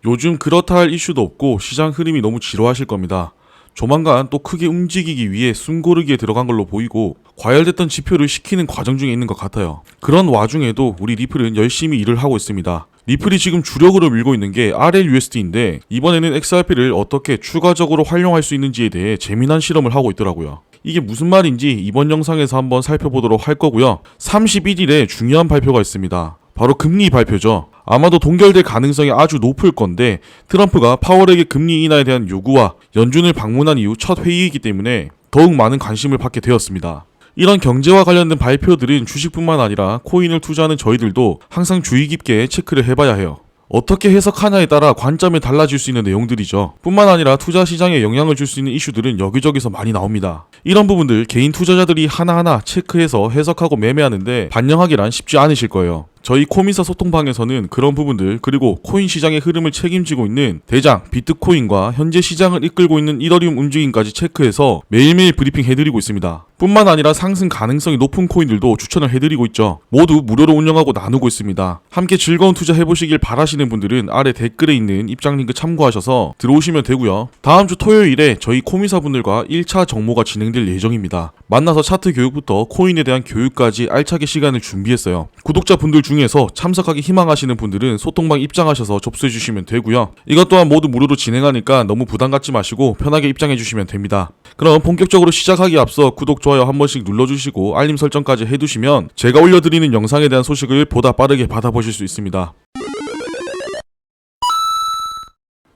요즘 그렇다 할 이슈도 없고 시장 흐름이 너무 지루하실 겁니다. 조만간 또 크게 움직이기 위해 숨고르기에 들어간 걸로 보이고 과열됐던 지표를 식히는 과정 중에 있는 것 같아요. 그런 와중에도 우리 리플은 열심히 일을 하고 있습니다. 리플이 지금 주력으로 밀고 있는 게 RLUSD인데 이번에는 XRP를 어떻게 추가적으로 활용할 수 있는지에 대해 재미난 실험을 하고 있더라고요. 이게 무슨 말인지 이번 영상에서 한번 살펴보도록 할 거고요. 31일에 중요한 발표가 있습니다. 바로 금리 발표죠. 아마도 동결될 가능성이 아주 높을 건데 트럼프가 파월에게 금리 인하에 대한 요구와 연준을 방문한 이후 첫 회의이기 때문에 더욱 많은 관심을 받게 되었습니다. 이런 경제와 관련된 발표들은 주식뿐만 아니라 코인을 투자하는 저희들도 항상 주의 깊게 체크를 해봐야 해요. 어떻게 해석하냐에 따라 관점이 달라질 수 있는 내용들이죠. 뿐만 아니라 투자 시장에 영향을 줄 수 있는 이슈들은 여기저기서 많이 나옵니다. 이런 부분들 개인 투자자들이 하나하나 체크해서 해석하고 매매하는데 반영하기란 쉽지 않으실 거예요. 저희 코미사 소통방에서는 그런 부분들 그리고 코인 시장의 흐름을 책임지고 있는 대장 비트코인과 현재 시장을 이끌고 있는 이더리움 움직임까지 체크해서 매일매일 브리핑 해드리고 있습니다. 뿐만 아니라 상승 가능성이 높은 코인들도 추천을 해드리고 있죠. 모두 무료로 운영하고 나누고 있습니다. 함께 즐거운 투자 해보시길 바라시는 분들은 아래 댓글에 있는 입장 링크 참고하셔서 들어오시면 되고요. 다음 주 토요일에 저희 코미사 분들과 1차 정모가 진행될 예정입니다. 만나서 차트 교육부터 코인에 대한 교육까지 알차게 시간을 준비했어요. 구독자분들 중에서 참석하기 희망하시는 분들은 소통방 입장하셔서 접수해주시면 되고요. 이것 또한 모두 무료로 진행하니까 너무 부담 갖지 마시고 편하게 입장해주시면 됩니다. 그럼 본격적으로 시작하기에 앞서 구독, 좋아요 한 번씩 눌러주시고 알림 설정까지 해두시면 제가 올려드리는 영상에 대한 소식을 보다 빠르게 받아보실 수 있습니다.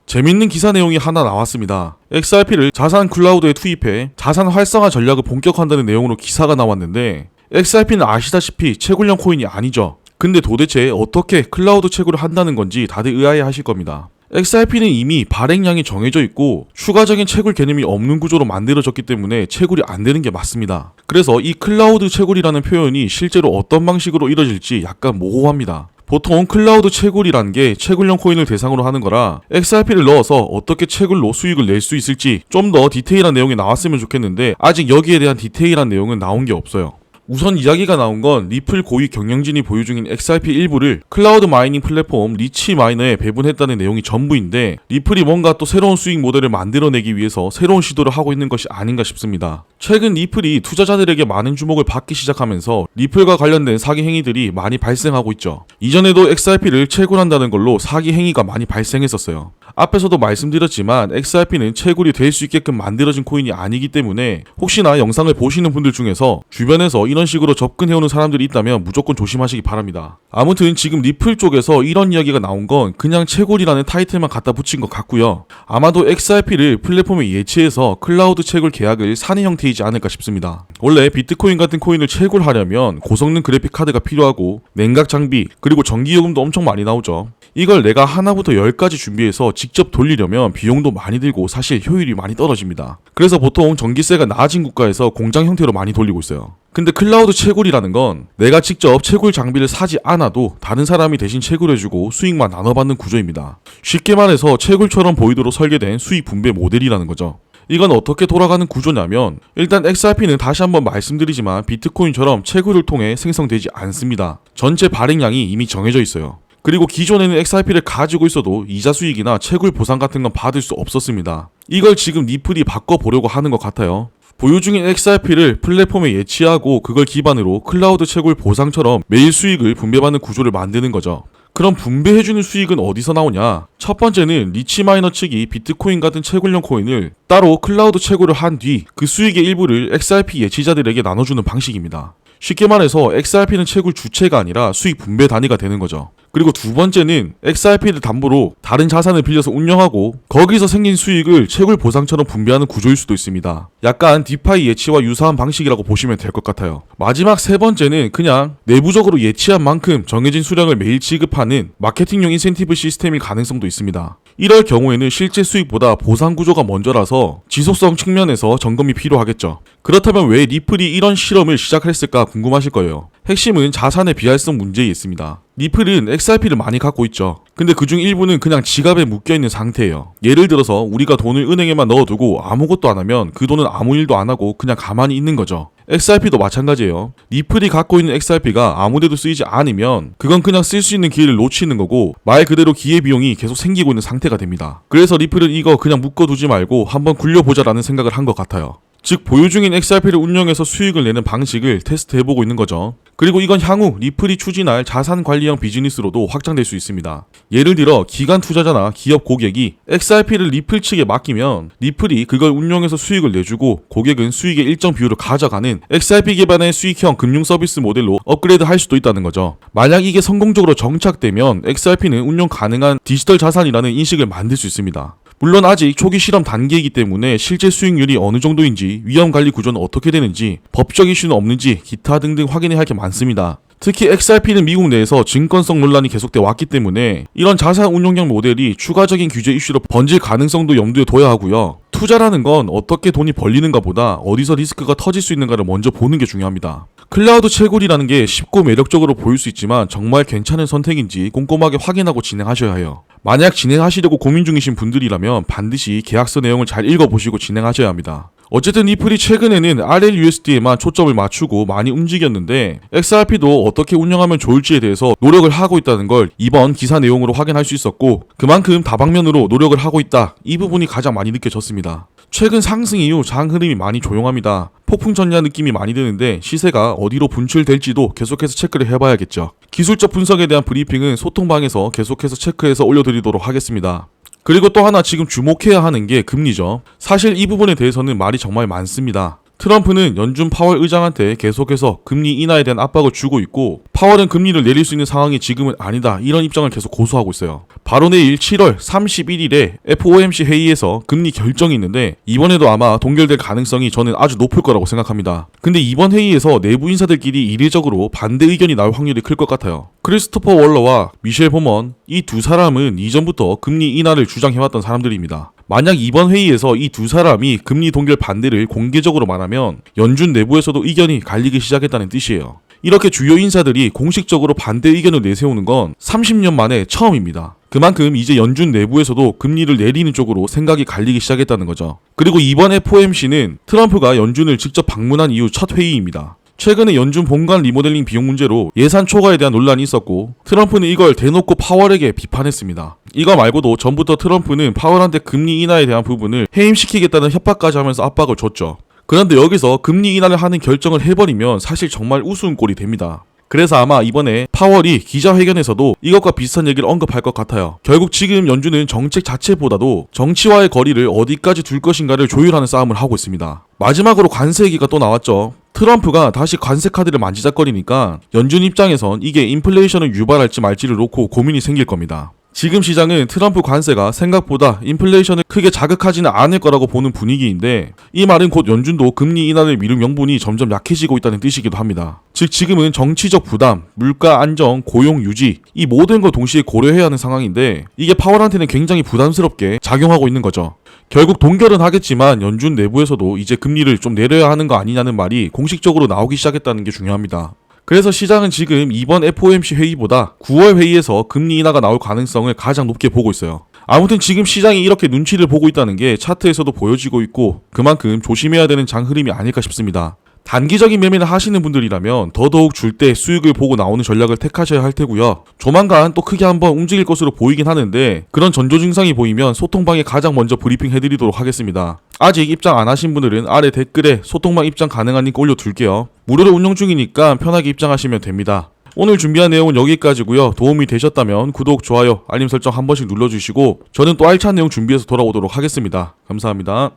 재밌는 기사 내용이 하나 나왔습니다. XRP를 자산 클라우드에 투입해 자산 활성화 전략을 본격화한다는 내용으로 기사가 나왔는데 XRP는 아시다시피 채굴형 코인이 아니죠. 근데 도대체 어떻게 클라우드 채굴을 한다는 건지 다들 의아해 하실 겁니다. XRP는 이미 발행량이 정해져 있고 추가적인 채굴 개념이 없는 구조로 만들어졌기 때문에 채굴이 안 되는 게 맞습니다. 그래서 이 클라우드 채굴이라는 표현이 실제로 어떤 방식으로 이뤄질지 약간 모호합니다. 보통 클라우드 채굴이란 게 채굴형 코인을 대상으로 하는 거라 XRP를 넣어서 어떻게 채굴로 수익을 낼 수 있을지 좀 더 디테일한 내용이 나왔으면 좋겠는데 아직 여기에 대한 디테일한 내용은 나온 게 없어요. 우선 이야기가 나온 건 리플 고위 경영진이 보유 중인 XRP 일부를 클라우드 마이닝 플랫폼 리치 마이너에 배분했다는 내용이 전부인데 리플이 뭔가 또 새로운 수익 모델을 만들어내기 위해서 새로운 시도를 하고 있는 것이 아닌가 싶습니다. 최근 리플이 투자자들에게 많은 주목을 받기 시작하면서 리플과 관련된 사기 행위들이 많이 발생하고 있죠. 이전에도 XRP를 채굴한다는 걸로 사기 행위가 많이 발생했었어요. 앞에서도 말씀드렸지만 XRP는 채굴이 될 수 있게끔 만들어진 코인이 아니기 때문에 혹시나 영상을 보시는 분들 중에서 주변에서 이런 식으로 접근해오는 사람들이 있다면 무조건 조심하시기 바랍니다. 아무튼 지금 리플 쪽에서 이런 이야기가 나온 건 그냥 채굴이라는 타이틀만 갖다 붙인 것 같고요. 아마도 XRP를 플랫폼에 예치해서 클라우드 채굴 계약을 사는 형태이지 않을까 싶습니다. 원래 비트코인 같은 코인을 채굴하려면 고성능 그래픽 카드가 필요하고 냉각 장비 그리고 전기요금도 엄청 많이 나오죠. 이걸 내가 하나부터 10까지 준비해서 직접 돌리려면 비용도 많이 들고 사실 효율이 많이 떨어집니다. 그래서 보통 전기세가 낮은 국가에서 공장 형태로 많이 돌리고 있어요. 근데 클라우드 채굴이라는 건 내가 직접 채굴 장비를 사지 않아도 다른 사람이 대신 채굴해주고 수익만 나눠받는 구조입니다. 쉽게 말해서 채굴처럼 보이도록 설계된 수익 분배 모델이라는 거죠. 이건 어떻게 돌아가는 구조냐면 일단 XRP는 다시 한번 말씀드리지만 비트코인처럼 채굴을 통해 생성되지 않습니다. 전체 발행량이 이미 정해져 있어요. 그리고 기존에는 XRP를 가지고 있어도 이자 수익이나 채굴 보상 같은 건 받을 수 없었습니다. 이걸 지금 리플이 바꿔보려고 하는 것 같아요. 보유 중인 XRP를 플랫폼에 예치하고 그걸 기반으로 클라우드 채굴 보상처럼 매일 수익을 분배받는 구조를 만드는 거죠. 그럼 분배해주는 수익은 어디서 나오냐? 첫 번째는 리치 마이너 측이 비트코인 같은 채굴형 코인을 따로 클라우드 채굴을 한 뒤 그 수익의 일부를 XRP 예치자들에게 나눠주는 방식입니다. 쉽게 말해서 XRP는 채굴 주체가 아니라 수익 분배 단위가 되는 거죠. 그리고 두 번째는 XRP를 담보로 다른 자산을 빌려서 운영하고 거기서 생긴 수익을 채굴 보상처럼 분배하는 구조일 수도 있습니다. 약간 디파이 예치와 유사한 방식이라고 보시면 될 것 같아요. 마지막 세 번째는 그냥 내부적으로 예치한 만큼 정해진 수량을 매일 지급하는 마케팅용 인센티브 시스템일 가능성도 있습니다. 이럴 경우에는 실제 수익보다 보상 구조가 먼저라서 지속성 측면에서 점검이 필요하겠죠. 그렇다면 왜 리플이 이런 실험을 시작했을까 궁금하실 거예요. 핵심은 자산의 비활성 문제에 있습니다. 리플은 XRP를 많이 갖고 있죠. 근데 그중 일부는 그냥 지갑에 묶여있는 상태예요. 예를 들어서 우리가 돈을 은행에만 넣어두고 아무것도 안 하면 그 돈은 아무 일도 안 하고 그냥 가만히 있는 거죠. XRP도 마찬가지예요. 리플이 갖고 있는 XRP가 아무데도 쓰이지 않으면 그건 그냥 쓸 수 있는 기회를 놓치는 거고 말 그대로 기회비용이 계속 생기고 있는 상태가 됩니다. 그래서 리플은 이거 그냥 묶어두지 말고 한번 굴려보자라는 생각을 한 것 같아요. 즉 보유 중인 XRP를 운영해서 수익을 내는 방식을 테스트해보고 있는 거죠. 그리고 이건 향후 리플이 추진할 자산 관리형 비즈니스로도 확장될 수 있습니다. 예를 들어 기관 투자자나 기업 고객이 XRP를 리플 측에 맡기면 리플이 그걸 운영해서 수익을 내주고 고객은 수익의 일정 비율을 가져가는 XRP 기반의 수익형 금융 서비스 모델로 업그레이드 할 수도 있다는 거죠. 만약 이게 성공적으로 정착되면 XRP는 운용 가능한 디지털 자산이라는 인식을 만들 수 있습니다. 물론 아직 초기 실험 단계이기 때문에 실제 수익률이 어느 정도인지, 위험 관리 구조는 어떻게 되는지, 법적 이슈는 없는지 기타 등등 확인해야 할 게 많습니다. 특히 XRP는 미국 내에서 증권성 논란이 계속돼 왔기 때문에 이런 자산 운용형 모델이 추가적인 규제 이슈로 번질 가능성도 염두에 둬야 하고요. 투자라는 건 어떻게 돈이 벌리는가 보다 어디서 리스크가 터질 수 있는가를 먼저 보는 게 중요합니다. 클라우드 채굴이라는 게 쉽고 매력적으로 보일 수 있지만 정말 괜찮은 선택인지 꼼꼼하게 확인하고 진행하셔야 해요. 만약 진행하시려고 고민 중이신 분들이라면 반드시 계약서 내용을 잘 읽어보시고 진행하셔야 합니다. 어쨌든 리플이 최근에는 RLUSD에만 초점을 맞추고 많이 움직였는데 XRP도 어떻게 운영하면 좋을지에 대해서 노력을 하고 있다는 걸 이번 기사 내용으로 확인할 수 있었고 그만큼 다방면으로 노력을 하고 있다. 이 부분이 가장 많이 느껴졌습니다. 최근 상승 이후 장 흐름이 많이 조용합니다. 폭풍 전야 느낌이 많이 드는데 시세가 어디로 분출될지도 계속해서 체크를 해봐야겠죠. 기술적 분석에 대한 브리핑은 소통방에서 계속해서 체크해서 올려드리도록 하겠습니다. 그리고 또 하나 지금 주목해야 하는 게 금리죠. 사실 이 부분에 대해서는 말이 정말 많습니다. 트럼프는 연준 파월 의장한테 계속해서 금리 인하에 대한 압박을 주고 있고 파월은 금리를 내릴 수 있는 상황이 지금은 아니다 이런 입장을 계속 고수하고 있어요. 바로 내일 7월 31일에 FOMC 회의에서 금리 결정이 있는데 이번에도 아마 동결될 가능성이 저는 아주 높을 거라고 생각합니다. 근데 이번 회의에서 내부 인사들끼리 이례적으로 반대 의견이 나올 확률이 클 것 같아요. 크리스토퍼 월러와 미셸 보먼 이 두 사람은 이전부터 금리 인하를 주장해왔던 사람들입니다. 만약 이번 회의에서 이 두 사람이 금리 동결 반대를 공개적으로 말하면 연준 내부에서도 의견이 갈리기 시작했다는 뜻이에요. 이렇게 주요 인사들이 공식적으로 반대 의견을 내세우는 건 30년 만에 처음입니다. 그만큼 이제 연준 내부에서도 금리를 내리는 쪽으로 생각이 갈리기 시작했다는 거죠. 그리고 이번 FOMC는 트럼프가 연준을 직접 방문한 이후 첫 회의입니다. 최근에 연준 본관 리모델링 비용 문제로 예산 초과에 대한 논란이 있었고 트럼프는 이걸 대놓고 파월에게 비판했습니다. 이거 말고도 전부터 트럼프는 파월한테 금리 인하에 대한 부분을 해임시키겠다는 협박까지 하면서 압박을 줬죠. 그런데 여기서 금리 인하를 하는 결정을 해버리면 사실 정말 우스운 꼴이 됩니다. 그래서 아마 이번에 파월이 기자회견에서도 이것과 비슷한 얘기를 언급할 것 같아요. 결국 지금 연준은 정책 자체보다도 정치와의 거리를 어디까지 둘 것인가를 조율하는 싸움을 하고 있습니다. 마지막으로 관세 얘기가 또 나왔죠. 트럼프가 다시 관세 카드를 만지작거리니까 연준 입장에선 이게 인플레이션을 유발할지 말지를 놓고 고민이 생길 겁니다. 지금 시장은 트럼프 관세가 생각보다 인플레이션을 크게 자극하지는 않을 거라고 보는 분위기인데 이 말은 곧 연준도 금리 인하를 미룰 명분이 점점 약해지고 있다는 뜻이기도 합니다. 즉 지금은 정치적 부담, 물가 안정, 고용 유지 이 모든 걸 동시에 고려해야 하는 상황인데 이게 파월한테는 굉장히 부담스럽게 작용하고 있는 거죠. 결국 동결은 하겠지만 연준 내부에서도 이제 금리를 좀 내려야 하는 거 아니냐는 말이 공식적으로 나오기 시작했다는 게 중요합니다. 그래서 시장은 지금 이번 FOMC 회의보다 9월 회의에서 금리 인하가 나올 가능성을 가장 높게 보고 있어요. 아무튼 지금 시장이 이렇게 눈치를 보고 있다는 게 차트에서도 보여지고 있고 그만큼 조심해야 되는 장 흐름이 아닐까 싶습니다. 단기적인 매매를 하시는 분들이라면 더더욱 줄 때 수익을 보고 나오는 전략을 택하셔야 할 테고요. 조만간 또 크게 한번 움직일 것으로 보이긴 하는데 그런 전조 증상이 보이면 소통방에 가장 먼저 브리핑 해드리도록 하겠습니다. 아직 입장 안 하신 분들은 아래 댓글에 소통방 입장 가능한 링크 올려둘게요. 무료로 운영 중이니까 편하게 입장하시면 됩니다. 오늘 준비한 내용은 여기까지고요. 도움이 되셨다면 구독, 좋아요, 알림 설정 한 번씩 눌러주시고 저는 또 알찬 내용 준비해서 돌아오도록 하겠습니다. 감사합니다.